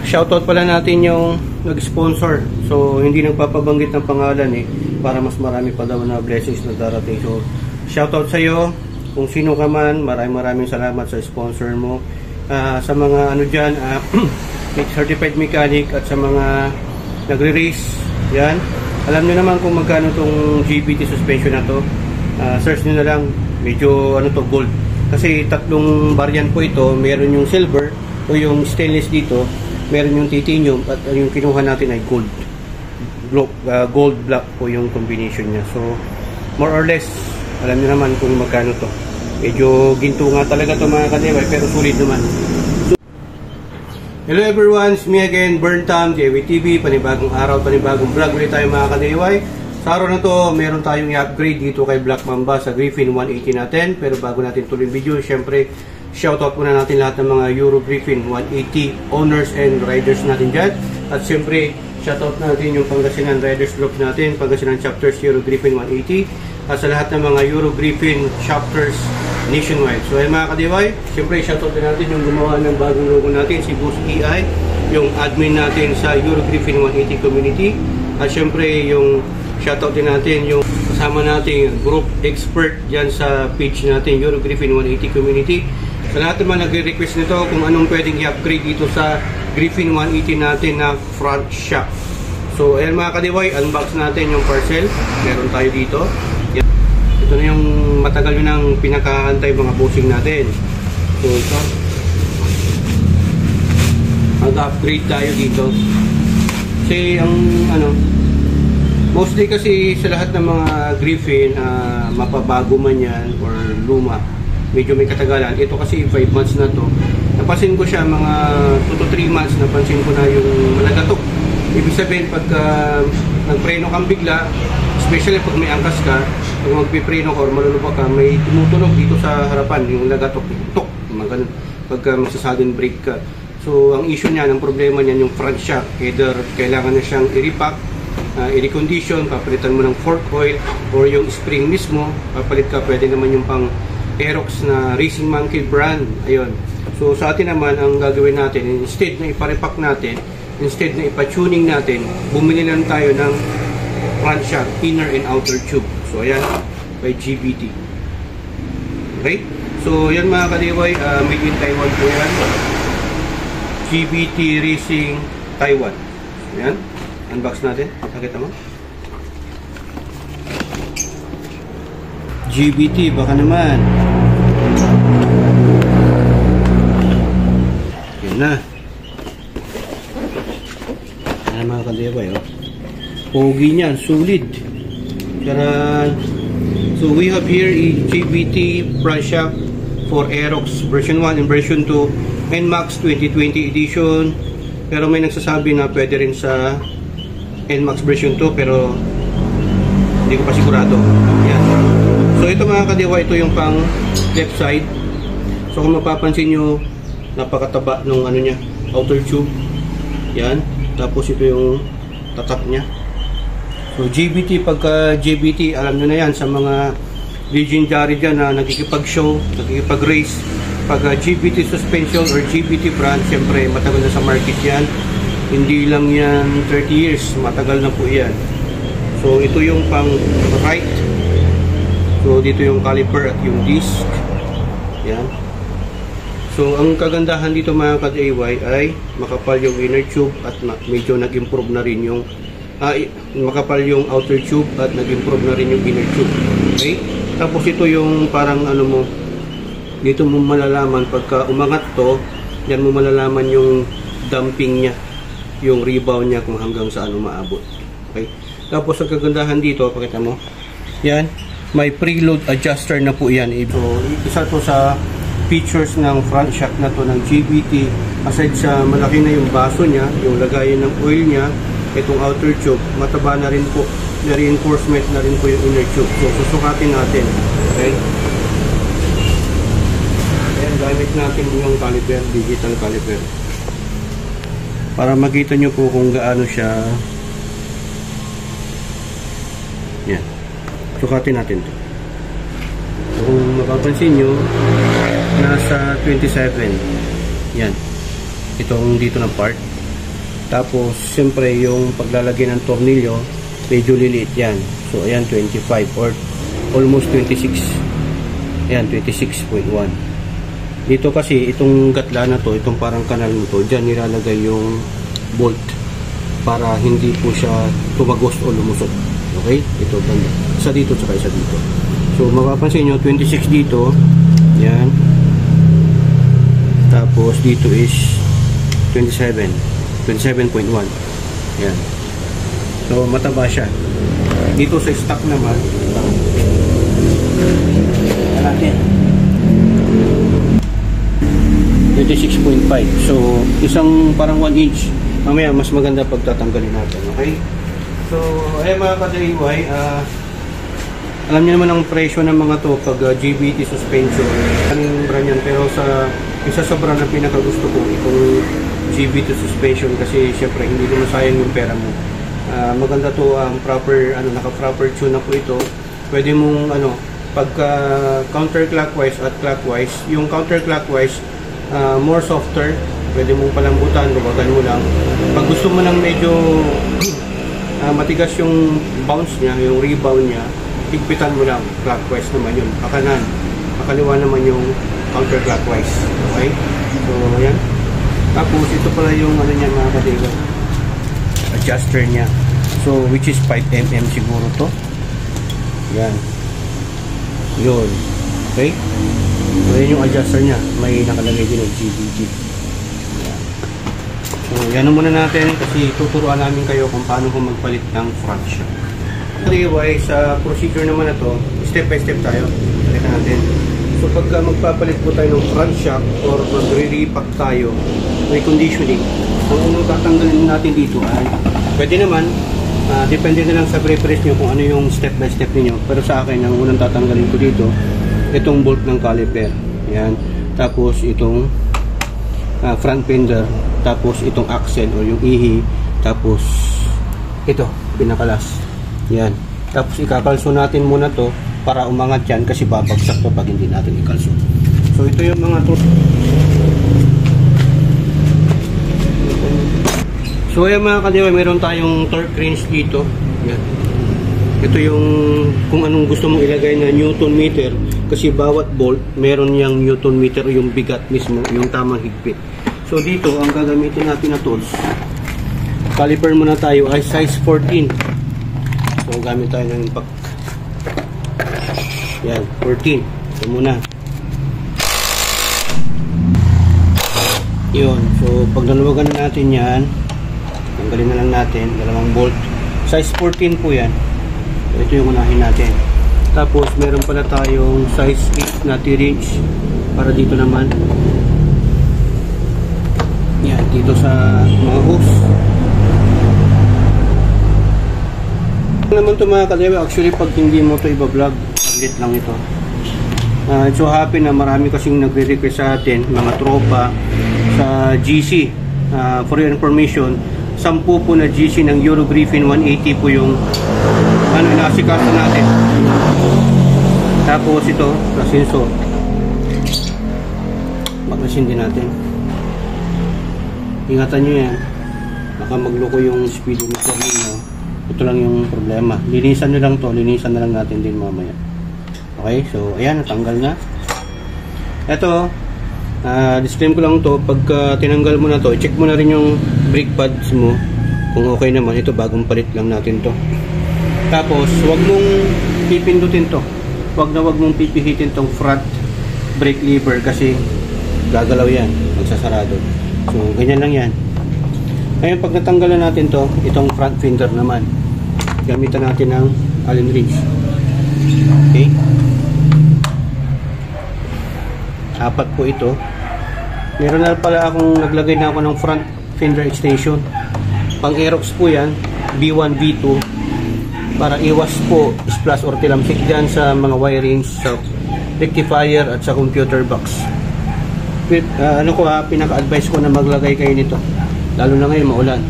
shoutout pala natin yung nag-sponsor. So, hindi nagpapabanggit ng pangalan para mas marami pa daw na blessings na darating. So, shoutout sa'yo. Kung sino ka man, maraming salamat sa sponsor mo. Sa mga dyan, certified mechanic at sa mga nagre-race, yan. Alam nyo naman kung magkano tong GBT suspension na to. Search nyo na lang. Medyo gold. Kasi tatlong variant po ito. Meron yung silver o yung stainless dito. Meron yung titanium at yung kinuha natin ay gold. Gold black po yung combination niya. So, more or less, alam niyo naman kung magkano to. Medyo ginto nga talaga to mga kadeway, pero sulit naman. So, hello everyone, it's me again, Burntam, JWTV, panibagong araw, panibagong vlog ulit tayo mga kadeway. Sa araw na to, meron tayong i-upgrade dito kay Black Mamba sa Griffin 180 natin. Pero bago natin tuloy yung video, syempre, shoutout muna natin lahat ng mga Euro Griffin 180 owners and riders natin dyan. At syempre, shoutout natin yung Pangasinan Riders Group natin, Pangasinan Chapters Euro Griffin 180. At sa lahat ng mga Euro Griffin Chapters nationwide. So ayun mga kadeway, syempre shoutout din natin yung gumawa ng bagong logo natin, si Boss EI, yung admin natin sa Euro Griffin 180 community. At syempre yung shoutout din natin yung kasama nating group expert dyan sa page natin, Euro Griffin 180 community. Sa lahat naman nagre-request nito kung anong pwedeng i-upgrade dito sa Griffin 180 natin na front shock. So ayan mga kadeway, unbox natin yung parcel. Meron tayo dito. Ito na yung matagal yun ang pinakaantay mga bossing natin. So ito, mag-upgrade tayo dito. Kasi ang mostly kasi sa lahat ng mga Griffin, mapabago man yan or luma, medyo may katagalan. Ito kasi 5 months na to. Napansin ko siya mga 2 to 3 months, napansin ko na yung malagatok. Ibig sabihin pagka nagpreno kang bigla, especially pag may angkas ka, pag magpipreno ka or malulupa ka, may tumutunog dito sa harapan, yung nagatok, tok, mga ganun, pagka magsasudden brake ka. So, ang issue niya, ang problema niya, yung front shock, either kailangan na siyang i-repack, i-recondition, papalitan mo ng fork oil, or yung spring mismo, papalit ka, pwede naman yung pang Aerox na Racing Monkey brand, ayun. So, sa atin naman, ang gagawin natin, instead na iparepack natin, instead na ipa-tuning natin, bumili lang tayo ng front shock, inner and outer tube. So, ayan, by GBT. Okay? So, yan mga kadeway, made in Taiwan po yan. GBT Racing Taiwan. Ayan, unbox natin. Nakita mo? GBT, baka naman. Yan na. Ayan mga kadeway, pogi niyan, solid. Karan. So we have here a GBT front shock for Aerox version 1 and version 2 NMAX 2020 edition. Pero may nagsasabi na pwede rin sa NMAX version 2 pero hindi ko pa sigurado. Yan. So ito mga kadewa, ito yung pang left side. So kung mapapansin nyo, napakataba nung niya, outer tube. Yan. Tapos ito yung tatak niya. So GBT, pagka GBT, alam nyo na yan sa mga legendary dyan na nagkikipag-show, nagkikipag-race. Pagka GBT suspension or GBT brand, siyempre matagal na sa market yan. Hindi lang yan 30 years, matagal na po yan. So ito yung pang right. So dito yung caliper at yung disc. Yan. So ang kagandahan dito mga ka-AY ay makapal yung inner tube at medyo nag-improve na rin yung makapal yung outer tube at nag-improve na rin yung inner tube. Okay? Tapos ito yung parang mo, dito mo malalaman pagka umangat to, yan mo malalaman yung damping niya, yung rebound niya kung hanggang saan umaabot. Okay? Tapos ang kagandahan dito, pakita mo, yan, may preload adjuster na po yan. So, isa to sa features ng front shock na to ng GBT. Aside sa malaki na yung baso niya, yung lagayan ng oil niya, itong outer tube, mataba na rin po, na reinforcement na rin po yung inner tube. So, susukatin natin. Okay? Ayan, gamit natin yung caliper, digital caliper. Para makita nyo po kung gaano siya. Yan. Sukatin natin to. So, kung mapapansin nyo, nasa 27. Yan. Itong dito ng part. Tapos siyempre yung paglalagay ng tornilyo medyo liliit yan. So ayan 25 or almost 26. Ayan 26.1. Dito kasi itong gatla na to, itong parang kanal nito, dyan nilalagay yung bolt para hindi po siya tumagos o lumusot. Okay? Ito banda. Isa dito tsaka isa dito. So mapapansin nyo 26 dito. Yan. Tapos dito is 27. 27.1. Yan. So mataba siya. Dito sa stock naman natin 26.5. So isang parang 1 inch. Mamaya mas maganda pagtatanggalin natin. Okay? So ayan mga ka-DIY, alam niyo naman ang presyo ng mga to pag GBT suspension. Anong brand yan, pero isa sa brand na pinakagusto ko itong GBT suspension kasi syempre hindi naman sayang yung pera mo. Maganda to, proper naka-proper tune na po ito. Pwede mong pagka counterclockwise at clockwise, yung counterclockwise more softer, pwede mong palambutan, lubagan mo lang. Pag gusto mo lang medyo matigas yung bounce niya, yung rebound niya, higpitan mo lang, clockwise naman yun, pakanan, pakaliwa naman yung counterclockwise. Okay? So ayan. Tapos ito pala yung niya mga ka-DIY, adjuster niya. So which is 5mm siguro to. Yan. Yun. Okay? So yan yung adjuster niya. May nakalagay din ng GBT. Yan. So yan muna natin kasi tuturuan namin kayo kung paano kung magpalit ng front shock. Anyway, sa procedure naman na to, step by step tayo. Balikan natin. So pagka magpapalit po tayo ng front shock or magre-repack tayo, may conditioning. Ang unang tatanggalin natin dito ay pwede naman, depende na lang sa preference nyo kung ano yung step by step niyo. Pero sa akin, ang unang tatanggalin ko dito, itong bolt ng caliper. Yan. Tapos itong front fender. Tapos itong axle o yung ihi. Tapos ito, pinakalas. Yan. Tapos ikakalso natin muna to para umangat yan kasi babagsak to pag hindi natin ikalso. So ito yung mga So ayan mga ka-DIY, meron tayong torque wrench dito. Yan. Ito yung kung anong gusto mong ilagay na Newton meter kasi bawat bolt meron yung Newton meter o yung bigat mismo, yung tamang higpit. So dito ang gagamitin natin na tools. Caliper muna tayo ay size 14. So gamit tayo ng impact. Yan, 14. Ito muna. Yun. So pag naluwagan natin yan, tanggalin na lang natin, dalawang bolt. Size 14 po yan. So, ito yung unahin natin. Tapos, meron pala tayong size 8 na T-wrench para dito naman. Yan, dito sa mga hose. Naman ito mga ka-DIY, actually pag hindi mo ito iba-vlog, saglit lang ito. So happy na marami kasing nagre-request sa atin, mga tropa sa GC. For your information, 10 po na GC ng Euro Griffin 180 po yung inaasikaso natin. Tapos ito, sensor. Bakasin din natin. Ingatan nyo yan. Baka magloko yung speedometer ninyo. Ito lang yung problema. Linisan nyo lang to. Linisan na lang natin din mamaya. Okay, so ayan, natanggal na. Ito, disclaim ko lang to, pagka tinanggal mo na to, i-check mo na rin yung brake pads mo kung okay naman. Ito bagong palit lang natin to. Tapos wag mong pipindutin to, wag mong pipihitin tong front brake lever kasi gagalaw yan, magsasarado. So ganyan lang yan. Ngayon pag natanggalan natin to, itong front fender naman, gamitan natin ng Allen wrench. Okay, 4 po ito. Meron na pala akong naglagay na ako ng front fender extension. Pang Aerox po yan, B1, B2, para iwas po splash or tilamsik dyan sa mga wirings, sa rectifier at sa computer box. Pinaka-advise ko na maglagay kayo nito, lalo na ngayon maulan.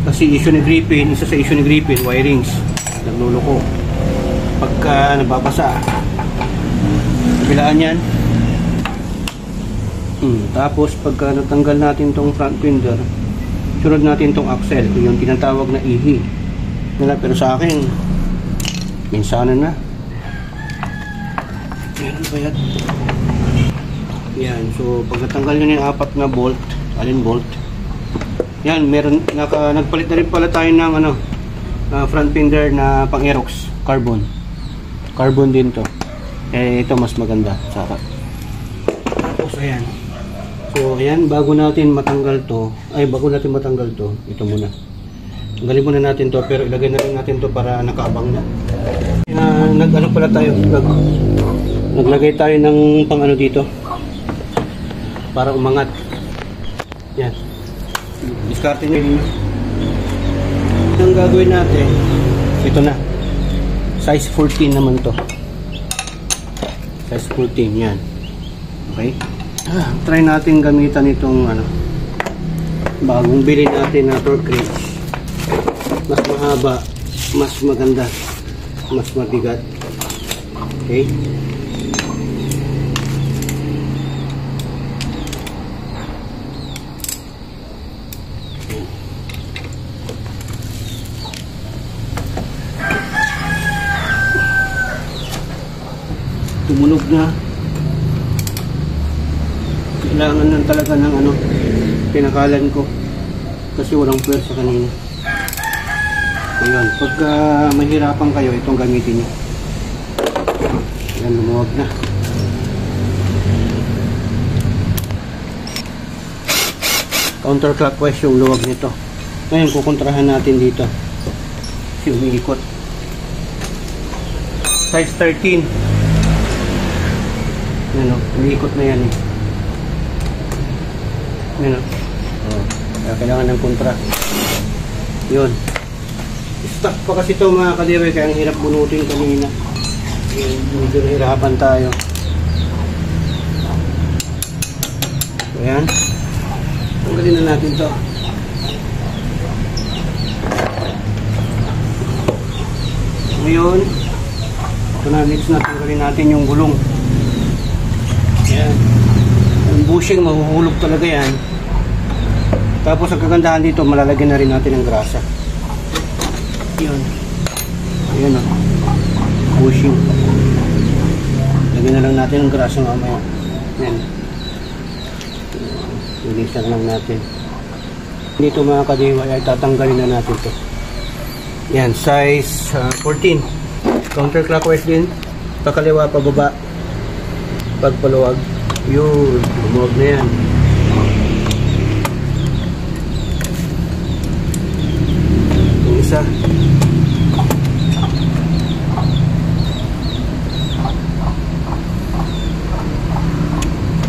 Kasi issue ni Griffin, isa sa issue ni Griffin, wirings, nagluluko. Pagka nababasa, kabilaan yan. Tapos pagka natanggal natin tong front fender, Sunod natin tong axle, yung tinatawag na ihi. Pero sa akin, minsanan na. Yan ba yan? Yan, so pag natanggal nyo yung 4 na bolt, alin bolt, yan, meron, nagpalit na rin pala tayo ng front fender na pang Aerox, carbon din to. Ito mas maganda saka. Tapos ayan, so ayan, bago natin matanggal to, ito muna, tanggalin muna natin to, pero ilagay na rin natin to para nakaabang na. Pala tayo, naglagay tayo ng pang dito para umangat. Yan, diskarte nyo yun. Ang gagawin natin, ito na, size 14 naman to, size 14, yan. Okay, try natin gamitan itong bagong bili natin na torque wrench. Mas mahaba, mas maganda, mas mabigat. Okay, tumunog na. Kailangan lang talaga ng pinakalan ko kasi walang pwersa kanina. Ayun, pagka mahirapan kayo, itong gamitin nyo. Yan, lumuwag na. Counterclockwise yung luwag nito. Ngayon, kukontrahan natin dito. Kasi umiikot. Size 13. Yan o, umiikot na yan eh. Yan o. Kaya kailangan ng kontra. Yun. Stuck pa kasi ito mga kadiwe, kaya ang hirap bunutin kanina. Medyo nahirapan tayo. Ayan. Tanggalin na natin to. Ngayon, ito na, next na tanggalin natin yung gulong. Ayan. Yung bushing, mahuhulog talaga yan. Tapos ang kagandahan dito, malalagyan na rin natin ng grasa. Yun. Ayan o. Bushing. Lagyan na lang natin ng grasa mamaya. Ayan. Linisan lang natin. Dito mga kadiwa, ay tatanggalin na natin to. Yan, size 14. Counterclockwise din. Pakaliwa, pababa. Pagpaluwag. Yun, lumuwag na yan. Yung isa.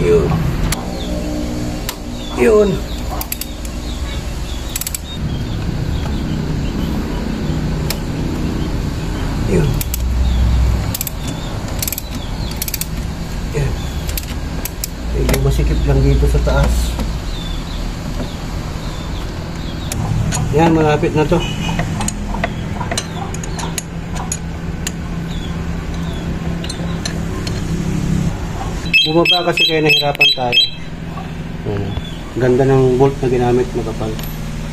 Yun. Yun. Yun. Yan. Medyo masikip lang dito sa taas. Yan, malapit na to. Bumaba kasi kaya nahirapan tayo. Ganda ng bolt na ginamit, makapal.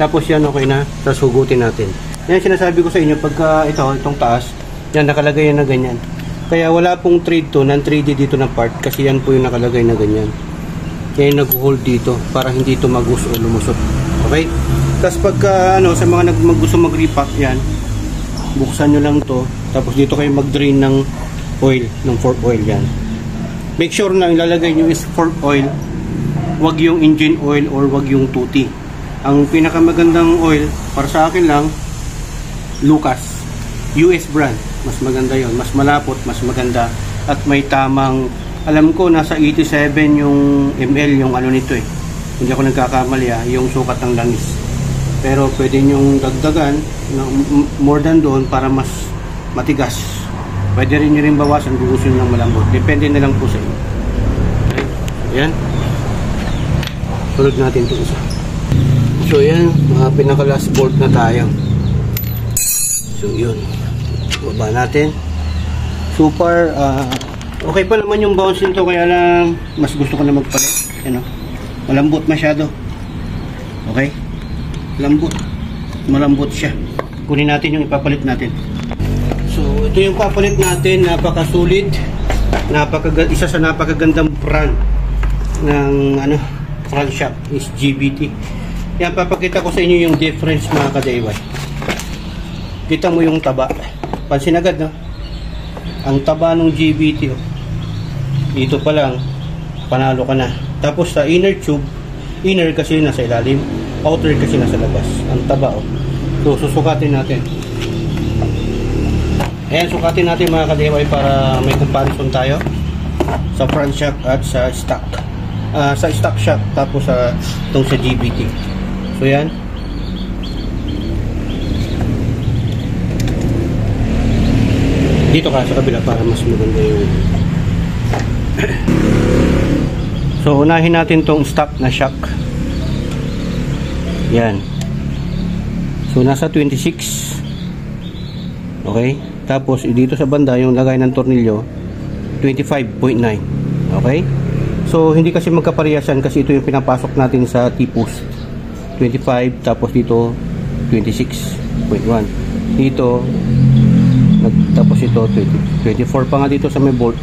Tapos yan, okay na. Tapos hugutin natin. Yan sinasabi ko sa inyo, pagka itong taas, yan nakalagay yan na ganyan. Kaya wala pong trade to, ng 3D dito na part, kasi yan po yung nakalagay na ganyan. Kaya nag-hold dito, para hindi ito magus o lumusot. Okay? Tapos pagka, sa mga gusto mag-repack yan, buksan nyo lang to, tapos dito kayo mag-drain ng oil, ng fork oil yan. Make sure na ilalagay nyo is fork oil, wag yung engine oil or wag yung tuti. Ang pinakamagandang oil para sa akin lang, Lucas US brand, mas maganda yon, mas malapot, mas maganda, at may tamang, alam ko nasa 87 yung ml yung nito eh, hindi ako nagkakamali yung sukat ng langis, pero pwede nyong dagdagan more than doon para mas matigas. Pwede rin nyo rin bawasan kung gusto nyo ng malambot, depende na lang po sa inyo. Okay. Ayan, tulad natin ito isa. So yan, mga pinaka last bolt na tayo. So yun, baba natin. Super okay pa naman yung bounce nito, kaya lang mas gusto ko na magpalit. Malambot masyado. Okay, lambot. Malambot siya. Kunin natin yung ipapalit natin. So, ito yung papalit natin. Napakasulit. Isa sa napakagandang brand ng front shock is GBT. Yan, papakita ko sa inyo yung difference mga ka-DIY. Kita mo yung taba. Pansin agad, no? Ang taba ng GBT, oh. Dito pa lang, panalo ka na. Tapos sa inner tube, inner kasi nasa ilalim, outer kasi nasa labas. Ang taba, oh. So, susukatin natin. Ayan, sukatin natin mga ka-DIY para may comparison tayo sa front shock at sa stock. Sa stock shock, tapos itong sa GBT. So, yan. Dito ka sa kabila para mas maganda yung so unahin natin tong stock na shock. Yan, so nasa 26. Okay, tapos dito sa banda yung lagay ng tornilyo 25.9. okay, so hindi kasi magkaparehasan kasi ito yung pinapasok natin sa T-post 25, tapos dito 26.1 dito. Tapos ito 24 pa nga dito sa may bolt,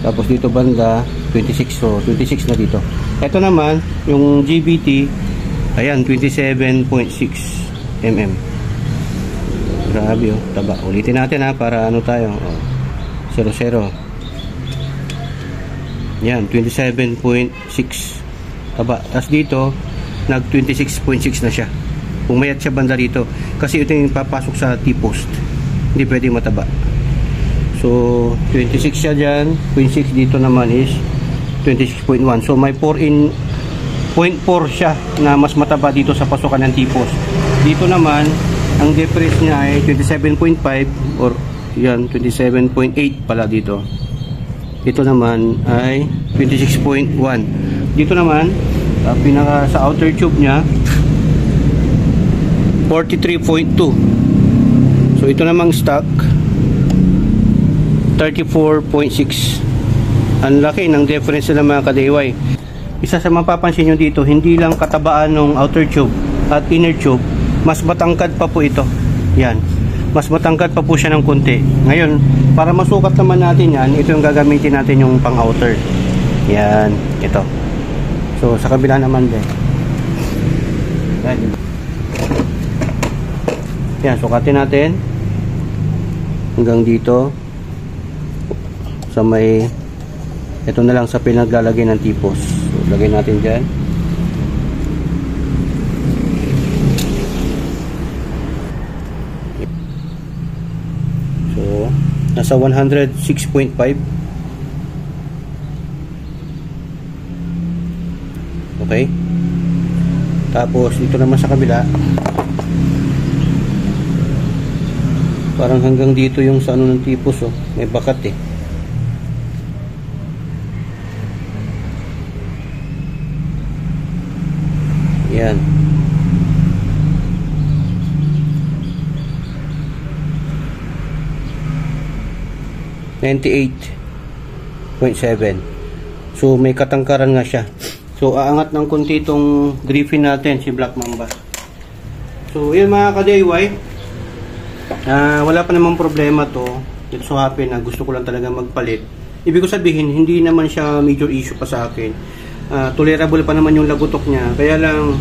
tapos dito banda 26, so 26 na dito. Ito naman yung GBT, ayan 27.6 mm. Grabe, oh, taba. Ulitin natin para tayo, 00. Yan 27.6 taba. Tapos dito nag 26.6 na siya. Pumayat siya banda dito kasi ito yung papasok sa T-post, hindi pwedeng mataba. So 26 siya dyan, 0.6 dito naman is 26.1. so may 0.4 siya na mas mataba dito sa pasukan ng T-post. Dito naman ang difference niya ay 27.5 or yan 27.8 pala dito. Dito naman ay 26.1. Dito naman pinaka sa outer tube niya 43.2. so ito namang stock 34.6. ang laki ng difference ng mga ka-DIY. Isa sa mapapansin nyo dito, hindi lang katabaan ng outer tube at inner tube, mas matangkad pa po ito. Yan, mas matangkad pa po siya ng konti. Ngayon, para masukat naman natin yan, ito yung gagamitin natin yung pang outer. Yan, ito. So sa kabila naman din. Yan. Yan, sukatin natin hanggang dito sa may, ito na lang sa pinaglalagay ng T-post. So lagay natin dyan. So nasa 106.5. okay, tapos dito naman sa kabila parang hanggang dito yung sa ng T-post, oh. May bakat eh. Yan. .7. So may katangkaran nga siya. So aangat ng konti itong Griffin natin, si Black Mamba. So yun mga ka-DIY, wala pa namang problema to. It's so happy na gusto ko lang talaga magpalit. Ibig ko sabihin, hindi naman siya major issue pa sa akin. Tolerable pa naman yung lagutok niya. Kaya lang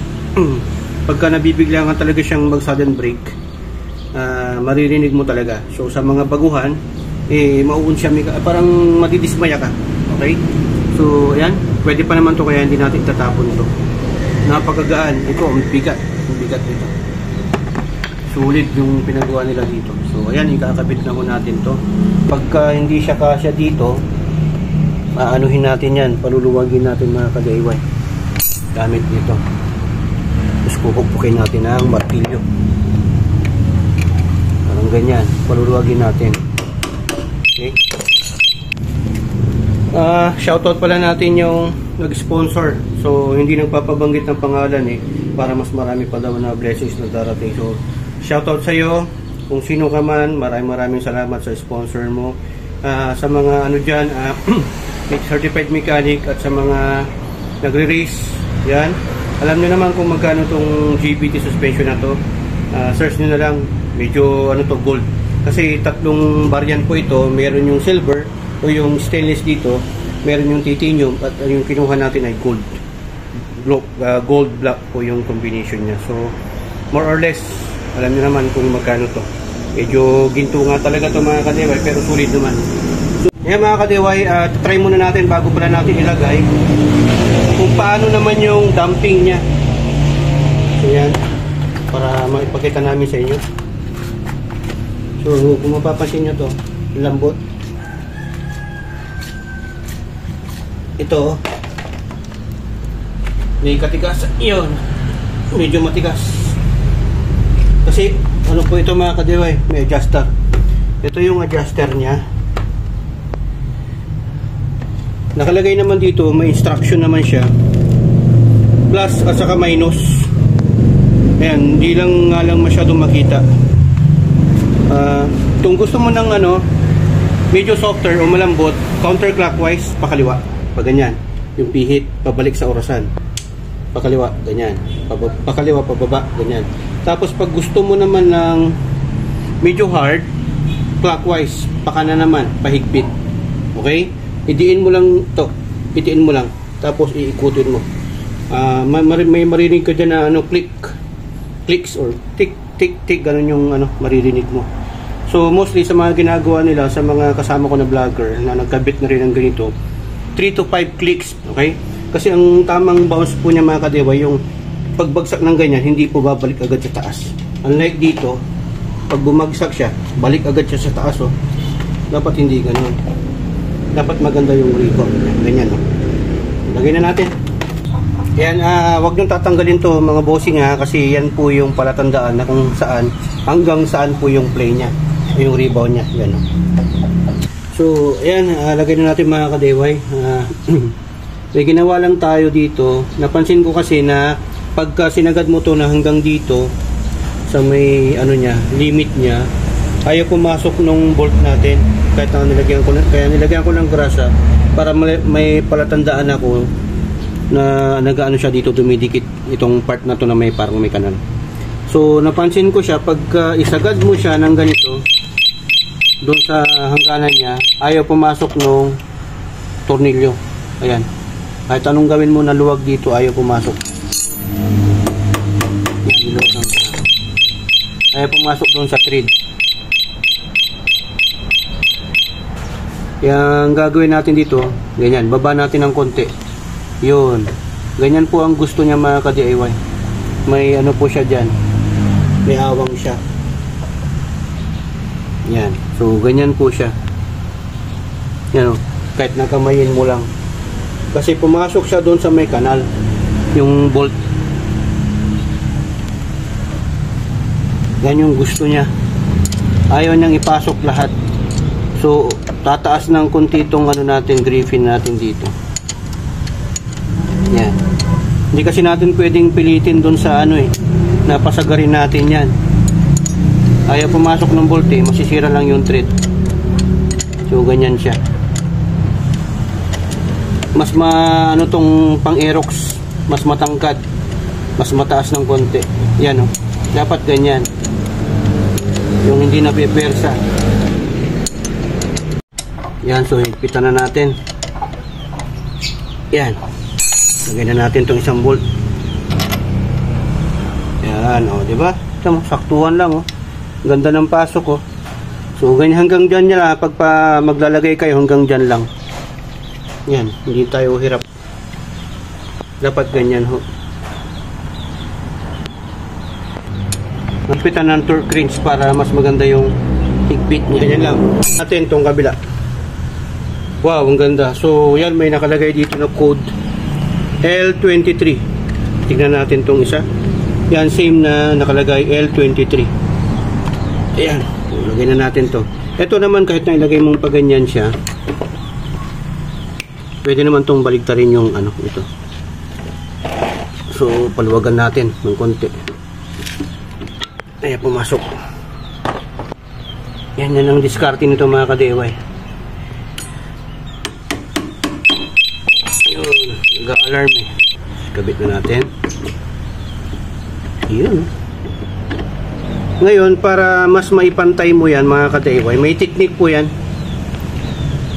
pagka nabibigla ka talaga siyang mag sudden break, maririnig mo talaga. So sa mga baguhan, mauun siya, parang madidismaya ka. Okay, so ayan, pwede pa naman to, kaya hindi natin tatapon to. Napakagaan. Ito ang bigat nito. Sulit yung pinagawa nila dito. So ayan, ikakabit na ho natin to. Pagka hindi siya kasya dito, aanuhin natin yan, paluluwagin natin mga ka-DIY gamit dito. Tapos kukupukin natin ang martilyo, parang ganyan, paluluwagin natin. Okay, shoutout pala natin yung nag-sponsor. So hindi nagpapabanggit ng pangalan para mas marami pa daw na blessings na darating. So shoutout sa iyo kung sino ka man, maraming salamat sa sponsor mo. Sa mga dyan, certified mechanic at sa mga nagre-race, yan, Alam nyo naman kung magkano tong GBT suspension na to. Search nyo na lang. Medyo ano to, gold. Kasi tatlong variant po ito. Meron yung silver o yung stainless dito. Meron yung titanium at yung kinuha natin ay gold. Gold black po yung combination niya. So more or less alam nyo naman kung magkano to. Medyo ginto nga talaga to mga kadeway, pero sulit naman. So yan mga kadeway, try muna natin bago pala natin ilagay kung paano naman yung damping nya. So yan, para maipakita namin sa inyo. So kung mapapansin nyo to, lambot ito, may katigas yun, medyo matigas kasi ano po ito mga kadeway, may adjuster. Ito yung adjuster nya. Nakalagay naman dito, may instruction naman siya, plus at saka minus. Ayan, hindi lang nga lang masyadong makita. Kung gusto mo ng ano, medyo softer o malambot, counterclockwise, pakaliwa, pag ganyan. Yung pihit, pabalik sa orasan, pakaliwa, ganyan. Pakaliwa, pababa, ganyan. Tapos pag gusto mo naman ng medyo hard, clockwise, pakana naman, pahigpit. Okay? Idiin mo lang to, itiin mo lang, tapos iikutin mo. May maririnig ka dyan na ano, clicks or tick, tick, tick, ganun yung ano, maririnig mo. So mostly sa mga ginagawa nila, sa mga kasama ko na vlogger na nagkabit na rin ng ganito, 3 to 5 clicks, okay? Kasi ang tamang bounce po niya mga kadewa, yung pagbagsak ng ganyan, hindi po babalik agad sa taas. Unlike dito, pag bumagsak siya, balik agad siya sa taas, oh. Dapat hindi ganun. Dapat maganda yung rebound. Ganyan, oh. Lagay na natin. Yan, wag nyo tatanggalin to mga bossing ha, kasi yan po yung palatandaan na kung saan, hanggang saan po yung play nya, yung rebound nya. Yan, oh. So, ayan, lagay na natin mga kadeway. May ginawa lang tayo dito. Napansin ko kasi na pagka sinagad mo to na hanggang dito sa may ano nya, limit nya, ayaw pumasok nung bolt natin. Kahit na nilagyan ko ng grasa para may palatandaan ako na nagaano siya dito, dumidikit itong part na to na may parang may kanal. So napansin ko siya pagka isagad mo siya ng ganito doon sa hangganan niya, ayaw pumasok nung tornilyo. Ayan, kahit anong gawin mo na luwag dito, ayaw pumasok. Yan, ayaw pumasok doon sa thread. Yang gagawin natin dito, ganyan, baba natin ng konti. Yun, ganyan po ang gusto niya mga ka-DIY. May ano po siya dyan, may awang siya. Yan, so ganyan po siya. Yan o, kahit nakamayin mo lang, kasi pumasok siya doon sa may kanal, yung bolt. Yan yung gusto niya, ayaw niyang ipasok lahat. So tataas ng konti itong ano natin, griffin natin dito. Yan. Hindi kasi natin pwedeng pilitin doon sa ano napasagarin natin yan. Ayaw pumasok ng bolt masisira lang yung thread. So ganyan siya. Mas ano tong pang Aerox, mas matangkad, mas mataas ng konti. Yan dapat ganyan. Yung hindi napipersa. Yan, so higpitan na natin. Yan. Lagay na natin itong isang bolt. Yan, diba? Saktuhan lang, ganda ng pasok, So, ganyan hanggang dyan nila. Pag maglalagay kayo, hanggang dyan lang. Yan, hindi tayo hirap. Dapat ganyan, Higpitan ng torque wrench para mas maganda yung higpit niya. Ganyan lang. Natin itong kabila. Wow, ang ganda. So, yan, may nakalagay dito na code L23. Tignan natin tong isa. Yan, same na nakalagay L23. Ayan, lagay na natin to. Ito naman, kahit na ilagay mong paganyan siya, pwede naman tong baligtarin yung ito. So, paluwagan natin ng konti. Ayan, pumasok. Yan ang diskarte nito mga ka-DIY. Nag-alarm Kabit na natin. Yun. Ngayon, para mas maipantay mo yan mga ka-DIY, may technique po yan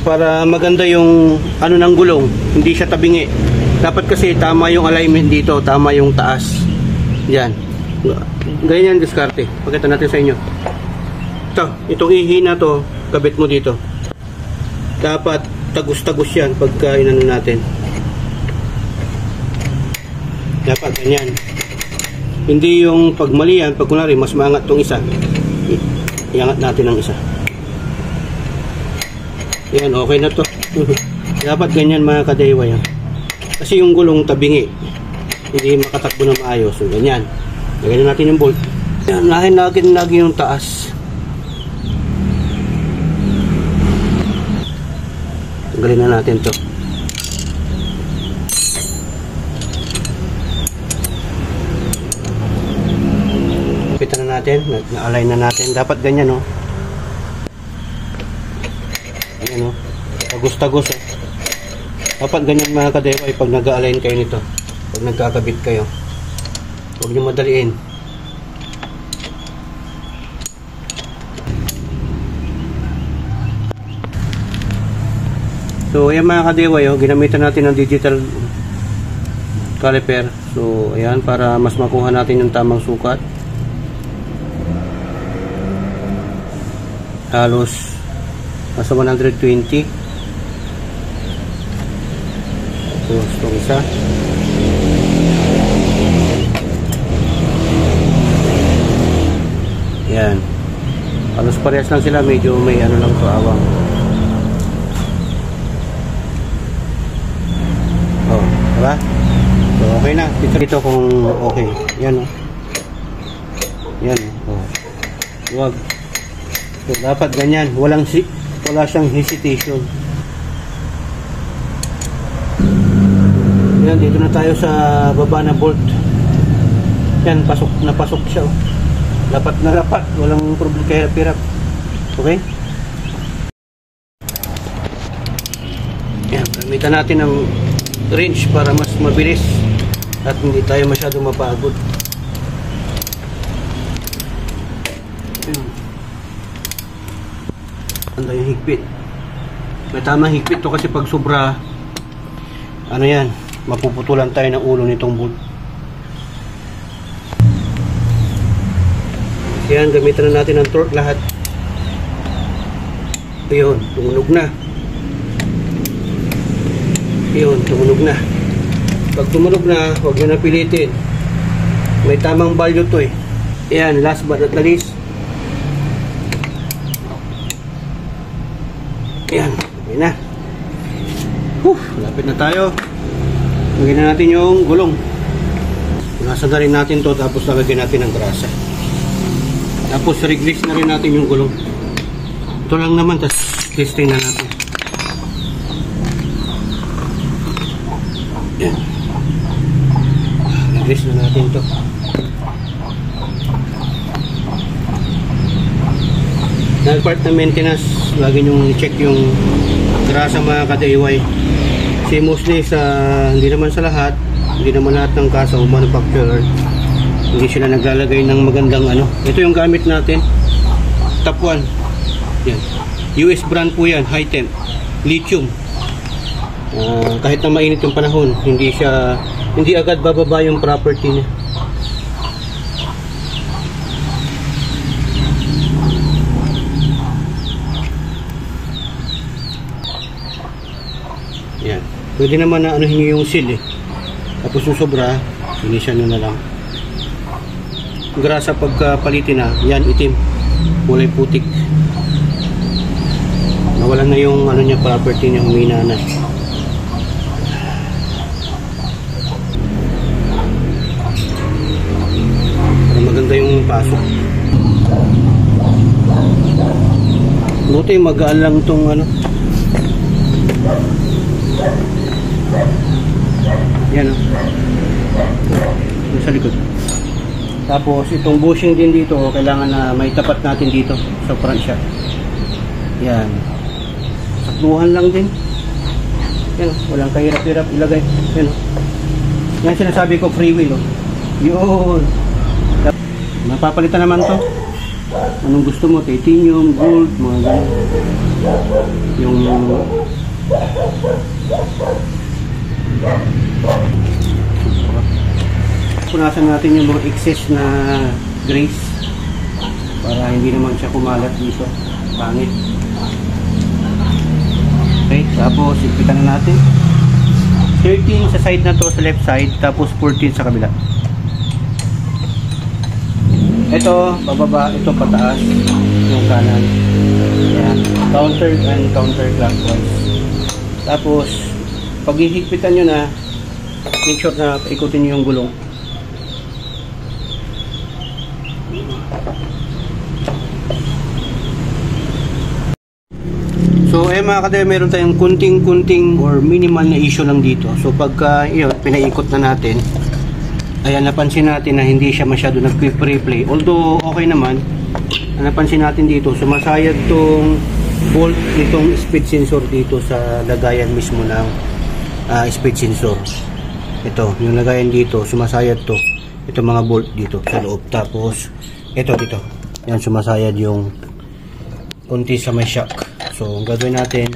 para maganda yung ano ng gulong, hindi siya tabingi. Dapat kasi tama yung alignment dito, tama yung taas. Yan. Ganyan diskarte. Pakita natin sa inyo. Ito, itong ihina to, kabit mo dito. Dapat tagus-tagus yan pagka inano natin. Dapat ganyan. Hindi yung pag mali yan, pag kunwari mas maangat tong isa, iangat natin ang isa. Yan, okay na to. Dapat ganyan mga ka-DIY. Kasi yung gulong tabingi, hindi makatakbo na maayos. So ganyan. Lagyan natin yung bolt. Yan, lagi yung taas. Tanggalin na natin to. Kapitan na natin, na-align na natin. Dapat ganyan, no? Ayan, no? Tagus-tagus, eh. Dapat ganyan mga ka-DIY pag nag-align kayo nito. Pag nagkakabit kayo. Huwag nyo madaliin. So, ayan mga ka-DIY, oh, ginamitan natin ng digital caliper. So, ayan, para mas makuha natin yung tamang sukat. Halos nasa 120. Tapos itong isa. Yan. Halos parehas lang sila. Medyo may ano lang to, awang. Oh, diba? So okay na. Dito kung okay. Yan, oh. Yan, oh. Huwag. So, dapat ganyan, wala siyang hesitation. Yan, dito na tayo sa baba na bolt. Yan, napasok siya. Dapat na dapat, walang problema, hirap-hirap. Okay? Yan, gamitan natin ng wrench para mas mabilis at hindi tayo masyadong mapagod. Anda yung higpit. May tamang higpit to kasi pag sobra, ano yan, mapuputulan tayo ng ulo nitong bolt. Yan, gamitan na natin ng torque lahat. Ayun, tumunog na. Ayun, tumunog na. Pag tumunog na, huwag nyo na pilitin. May tamang value to, eh. Yan, last but not least. Yan, okay na. Lapit na tayo. Lagyan na natin yung gulong. Punasan na rin natin to, tapos lagyan natin ng grasa. Tapos reglace na rin natin yung gulong. Ito lang naman, tapos testing na natin. Yan. Reglace na natin to. Nag-part na maintenance, lagi nyong i-check yung grasa mga ka-DIY. Kasi mostly hindi naman sa lahat, hindi naman lahat ng kasa o manufacturer, hindi sila naglalagay ng magandang ano. Ito yung gamit natin, top 1. Yan. US brand po yan, high temp, lithium. Kahit na mainit yung panahon, hindi agad bababa yung property niya. Yan. Pwede naman na anuhin nyo yung seal, eh. Tapos yung sobra, finish nyo na lang. Grasa pagka palitin na, yan itim, kulay putik. Nawalan na yung ano niya, property niya, humina na. Para maganda yung pasok. Buti magaan lang tong ano. Yan, oh. Yung sa likod. Tapos itong bushing din dito, kailangan na may tapat natin dito sa front shot. Yan. Sakluhan lang din. Yan, oh. Walang kahirap-hirap ilagay. Yan, oh. Yan sinasabi ko, free wheel, oh. Yun. Napapalitan naman to. Anong gusto mo? Titanium, gold, mga ganun. Yung punasan natin yung mga excess na grease para hindi naman siya kumalat dito. Pangit. Okay, tapos ipitan na natin. 13 sa side na to, sa left side, tapos 14 sa kabila. Ito pababa, ito pataas, yung kanan. Ayan, counter and counter clockwise. Tapos pag hihigpitan nyo na, make sure na ikutin nyo yung gulong. So mga kadaya, meron tayong kunting or minimal na issue lang dito. So pagka yun, pinaikot na natin, ayan, napansin natin na hindi siya masyado nag-replay. Although okay naman, napansin natin dito, sumasayad tong bolt nitong speed sensor dito sa lagayan mismo ng speed sensor. Ito, yung lagayan dito, sumasayad to. Ito mga bolt dito sa loob. Tapos ito dito, yan, sumasayad yung konti sa may shock. So ang gagawin natin,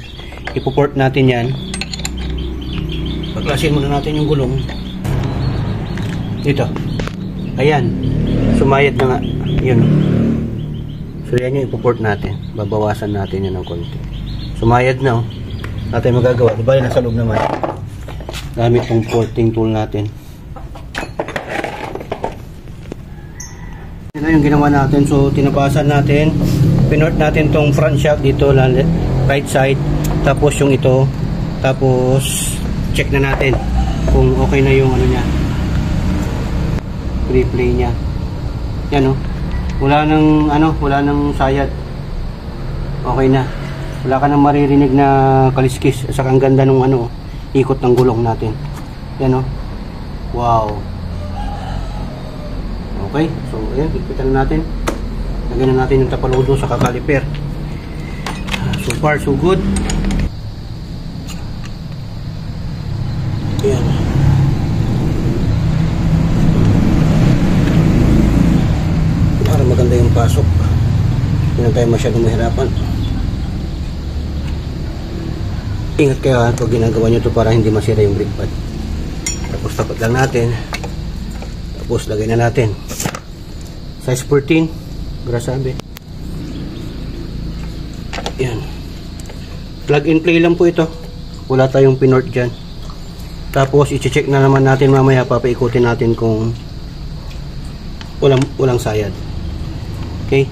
ipoport natin yan. Paklasin muna natin yung gulong dito. Ayan, sumayad na nga. Yun. So yan yung ipoport natin. Babawasan natin yun ng konti. Sumayad na, oh. Natin magagawa. Diba yun, nasa loob naman. Gamit tong porting tool natin. Yan na yung ginawa natin. So tinapasan natin, pinort natin tong front shock dito, right side, tapos yung ito, tapos check na natin kung okay na yung ano niya, replay niya. Yan, oh. Wala nang sayad. Okay na. Wala ka nang maririnig na kaliskis. Saka ang ganda nung ikot ng gulong natin. Yan, oh. Wow. Okay. So ayan, higpitan na natin. Lagyan na natin yung tapaludo sa kakaliper. So far so good. Ayan. Para maganda yung pasok. Hindi na tayo masyadong mahirapan. Ingat kayo pag ginagawa nyo ito para hindi masira yung brake pad. Tapos tapat lang natin. Tapos lagay na natin. Size 14. Grasabe. Yan. Plug and play lang po ito. Wala tayong pinort dyan. Tapos i-check na naman natin mamaya, papaikutin natin kung walang sayad. Okay.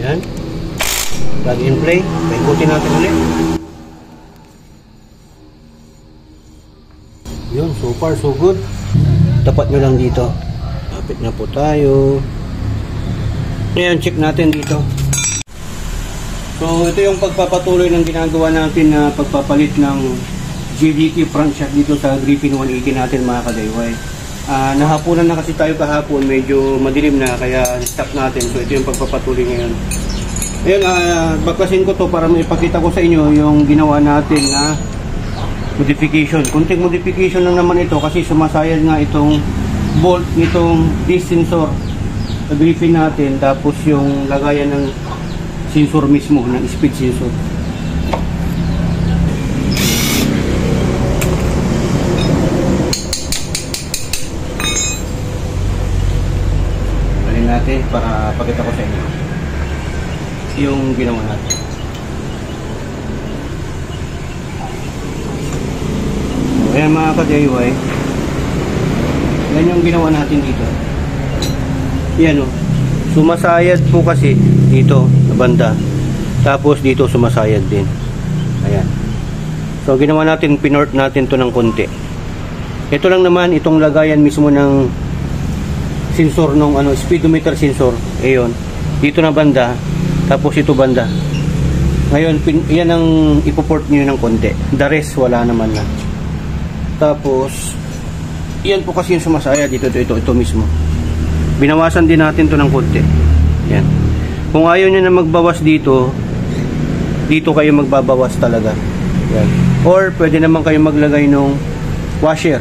Yan. Plug and play. Paikutin natin ulit. Yun, so far so good. Tapat nyo lang dito. Lapit na po tayo. Ngayon, check natin dito. So ito yung pagpapatuloy ng ginagawa natin na pagpapalit ng GDT front shock dito sa Griffin 180 natin, mga kadayway. Nahapunan na kasi tayo kahapon, medyo madilim na, kaya stop natin. So ito yung pagpapatuloy ngayon. Ayun, baklasin ko to para maipakita ko sa inyo yung ginawa natin na modification. Kunting modification lang naman ito kasi sumasayad nga itong bolt nitong disc sensor sa Griffin natin, tapos yung lagayan ng sensor mismo, ng speed sensor. Balik natin para pakita ko sa inyo yung ginawa natin. Ayan mga ka-DIY, yan yung ginawa natin dito. Yan, oh. Sumasayad po kasi dito sa banda, tapos dito sumasayad din. Ayan. So ginawa natin, pinort natin to ng konti. Ito lang naman, itong lagayan mismo ng sensor ng speedometer sensor. Ayun, dito na banda, tapos ito banda. Ngayon, yan ang ipoport nyo ng konti. The rest, wala naman na. Tapos yan po kasi yung sumasaya dito, ito mismo. Binawasan din natin to ng konti. Yan. Kung ayaw nyo na magbawas dito, dito kayo magbabawas talaga. Yan. Or pwede naman kayo maglagay ng washer.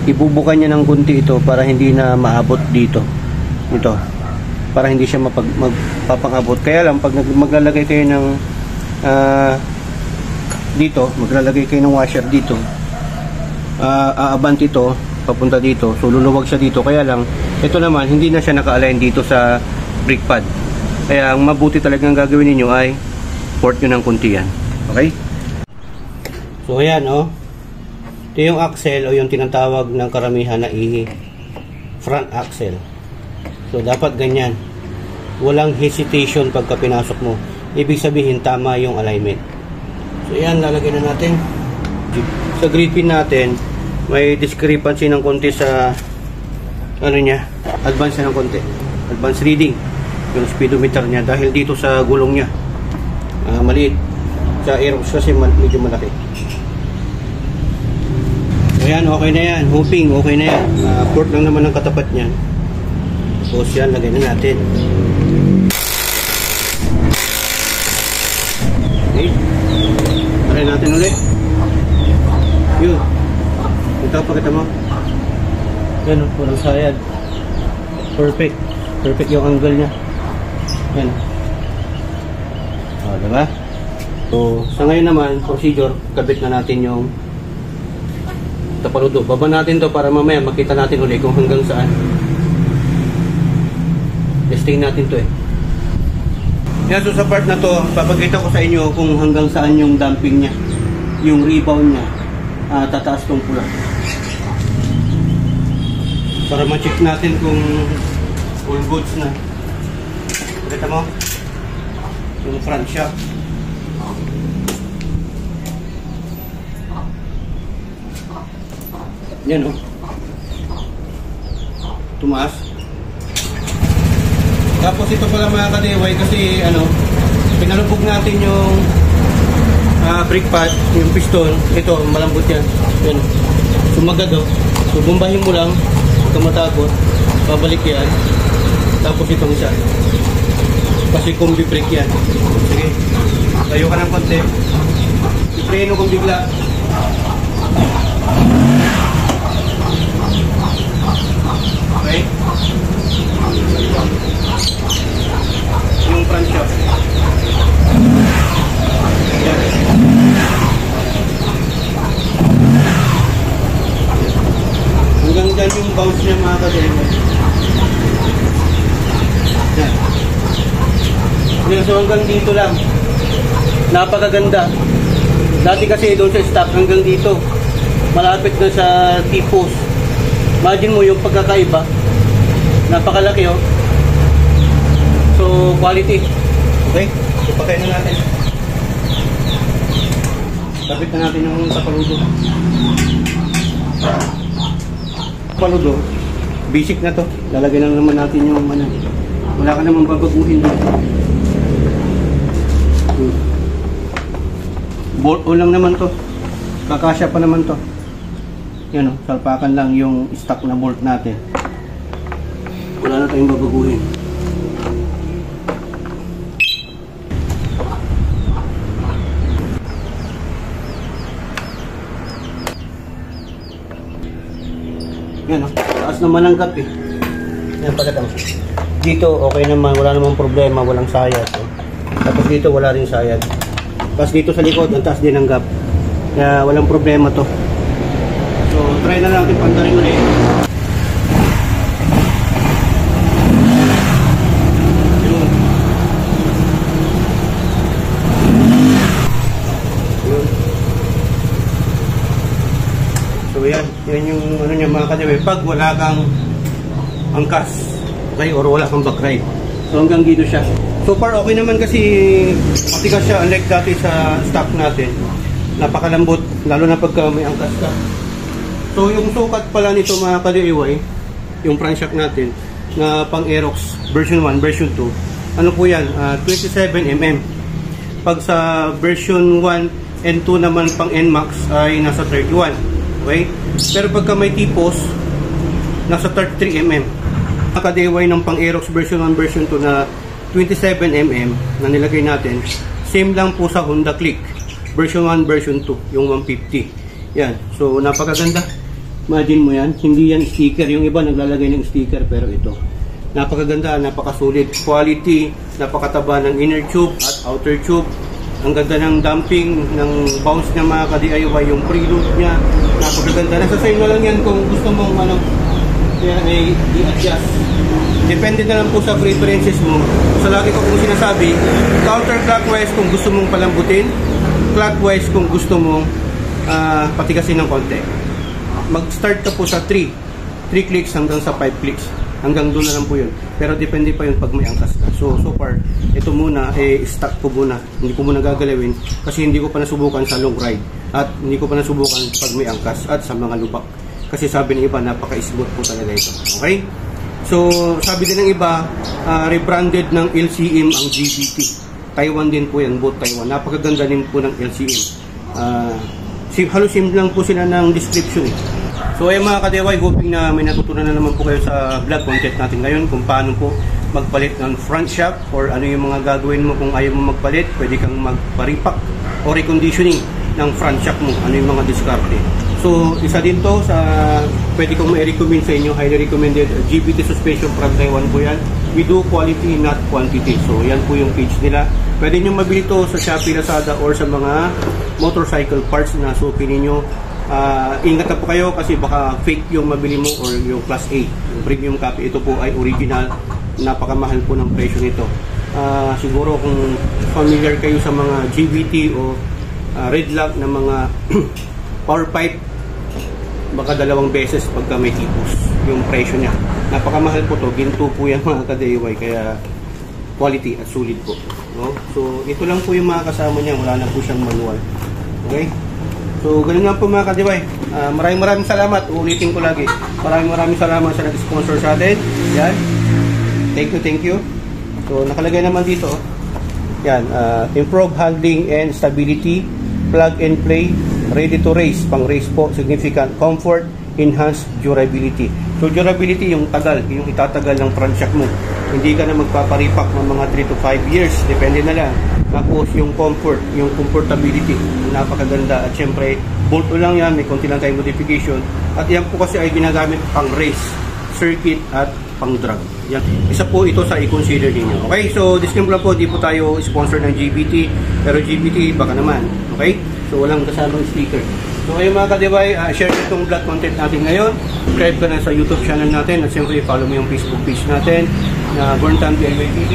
Ibubukan niya ng kunti ito para hindi na maabot dito. Ito. Para hindi siya magpapangabot. Kaya lang pag maglalagay kayo ng dito, maglalagay kayo ng washer dito, aabant ito papunta dito, so luluwag siya dito. Kaya lang ito naman hindi na siya naka-align dito sa brake pad, kaya ang mabuti talagang gagawin niyo ay port nyo ng kunti yan. Okay, so ayan, ito yung axle o yung tinatawag ng karamihan na front axle. So dapat ganyan, walang hesitation pagka pinasok mo, ibig sabihin tama yung alignment. So yan, lalagay na natin. Sa grip pin natin, may discrepancy ng konti sa niya, advance na ng konti, advance reading yung speedometer niya, dahil dito sa gulong niya maliit, sa Aerox kasi medyo malaki. So yan, okay na yan, hoping okay na yan. Port lang naman ang katapat niyan. Tapos yan, lagay na natin. Okay, try natin ulit. Yun, ito pakita mo. Yan, walang sayad. Perfect. Perfect yung angle niya. Yan. Diba? So, sa ngayon naman, procedure, kabit na natin yung tapaludo. Baba natin to para mamaya makita natin ulit kung hanggang saan. Testing natin to Yan, so sa part na to, papakita ko sa inyo kung hanggang saan yung damping niya, yung rebound niya, tataas tong pula. Para ma-check natin kung all goods na. Pakita mo yung front shock. Yan tumaas. Tapos ito pala mga ka-DIY, kasi pinalubog natin yung brake pad, yung piston. Ito, malambot yan. Yan. Sumagad So bumbahin mo lang, huwag kang matakot. Babalik yan. Tapos itong isa. Kasi combi brake yan. Sige, tayo ka ng konti. I-preno kung bigla. Okay, yung front shock. Yan. Hanggang dyan yung bounce niya mga ka-DIY. Yan. So hanggang dito lang. Napakaganda. Dati kasi doon sa stock hanggang dito, malapit na sa T-post. Imagine mo yung pagkakaiba. Napakalaki So quality. Okay, so patayin na natin. Kapit na natin yung tapaludo. Tapaludo, basic na to. Lalagyan na naman natin yung wala ka naman babaguhin doon. Bolt-on lang naman to. Kakasya pa naman to. Yan salpakan lang yung stock na bolt natin. Wala na tayong babaguhin. Yan taas naman ang gap Yan pagkatang. Dito okay naman, wala namang problema, walang sayad. Tapos dito wala rin sayad. Tapos dito sa likod, ang taas din ang gap. Kaya walang problema to. So, try na natin pandarin ulit. Yun. So, yan. Yan yung niya mga ka-DIY. Pag wala kang angkas, okay, or wala kang backride. So, hanggang dito siya. So far, okay naman kasi matigas siya. Unlike dati sa stock natin. Napakalambot, lalo na pagka may angkas ka. So yung sukat pala nito mga ka-DIY, yung front shock natin na pang Aerox version 1, version 2, ano po yan, 27mm. Pag sa version 1 and 2 naman pang NMAX ay nasa 31. Okay? Pero pagka may T-post, nasa 33mm. Mga ka-DIY ng pang Aerox version 1, version 2 na 27mm na nilagay natin, Same lang po sa Honda Click. Version 1, version 2, yung 150. Yan. So, napakaganda. Imagine mo yan. Hindi yan sticker. Yung iba naglalagay ng sticker, pero ito. Napakaganda, napakasulit. Quality, napakataba ng inner tube at outer tube. Ang ganda ng damping, ng bounce niya mga ka-DIY, yung preload niya. Napakaganda. Nasa sa inyo lang yan kung gusto mong i-adjust. Depende na lang po sa preferences mo. So lagi ko kung sinasabi, counterclockwise kung gusto mong palambutin, clockwise kung gusto mong patigasin ng konti. Mag-start ka po sa 3 clicks hanggang sa 5 clicks. Hanggang doon na lang po yun. Pero depende pa yun pag may angkas ka. So far, ito muna, start ko muna. Hindi ko muna gagalawin kasi hindi ko pa nasubukan sa long ride. At hindi ko pa nasubukan pag may angkas at sa mga lubak. Kasi sabi ng iba, napaka-smooth po talaga ito. Okay? So, sabi din ng iba, rebranded ng LCM ang GBT. Taiwan din po yan, both Taiwan. Napakaganda din po ng LCM. Halos simple lang po sila ng description. So ayun mga ka-DIY, hoping na may natutunan na naman po kayo sa vlog content natin ngayon kung paano po magpalit ng front shock or ano yung mga gagawin mo kung ayaw mo magpalit. Pwede kang magparipak o reconditioning ng front shock mo, ano yung mga diskarte. So isa din to sa pwede kong ma-recommend sa inyo, highly recommended GBT suspension from Taiwan po yan. We do quality not quantity. So yan po yung page nila. Pwede nyo mabili to sa Shopee, Lazada or sa mga motorcycle parts na suki ninyo. Ingat na po kayo kasi baka fake yung mabili mo or yung class A, yung premium copy. Ito po ay original. Napakamahal po ng presyo nito. Siguro kung familiar kayo sa mga GBT o red lock na mga power pipe, baka 2 beses pagka may tipos yung presyo niya. Napakamahal po to. Ginto po yan mga ka-DIY, kaya quality at sulit po, no? So ito lang po yung mga kasama niya. Wala na po siyang manual. Okay? So, ganun lang po mga ka-DIY. Maraming salamat. Uulitin ko lagi. Maraming salamat sa nag-sponsor sa atin. Yan. Thank you. So, nakalagay naman dito. Yan. Improve handling and stability. Plug and play. Ready to race. Pang race po. Significant comfort. Enhanced durability. So, durability yung tagal. Yung itatagal ng front shock mo. Hindi ka na magpaparipak ng mga 3 to 5 years. Depende na lang. Tapos yung comfort, yung comfortability, napakaganda. At syempre, bolt lang yan, may konti lang tayong modification. At yan po kasi ay ginagamit pang race, circuit at pang drag. Yan. Isa po ito sa i-consider ninyo. Okay, so disclaimer lang po, di po tayo sponsor ng GBT, pero GBT baka naman. Okay, so walang kasamang sticker. So ayun mga ka-DIY, share itong vlog content natin ngayon. Subscribe ka na sa YouTube channel natin at syempre follow mo yung Facebook page natin na Burn Time DIY TV.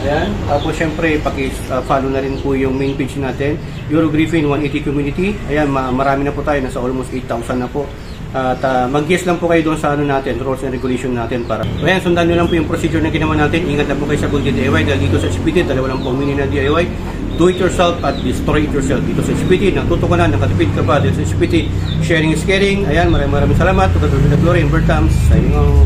Ayan. Tapos syempre paki-follow na rin po yung main page natin, Euro Griffin 180 Community. Ayan, marami na po tayo, nasa almost 8,000 na po. At mag-guess lang po kayo doon sa ano natin, rules and regulation natin para. Ayan, sundan nyo lang po yung procedure na ginawa natin. Ingat lang po kayo sa Gold DIY dahil dito sa SPT, dalawa lang po mini na DIY. Do it yourself at destroy it yourself. Dito sa SPT, natuto ka na, nakatipid ka pa. Dito sa SPT, sharing is caring. Ayan, maraming salamat. Tugatulong na Glory and Bertams. Signing off.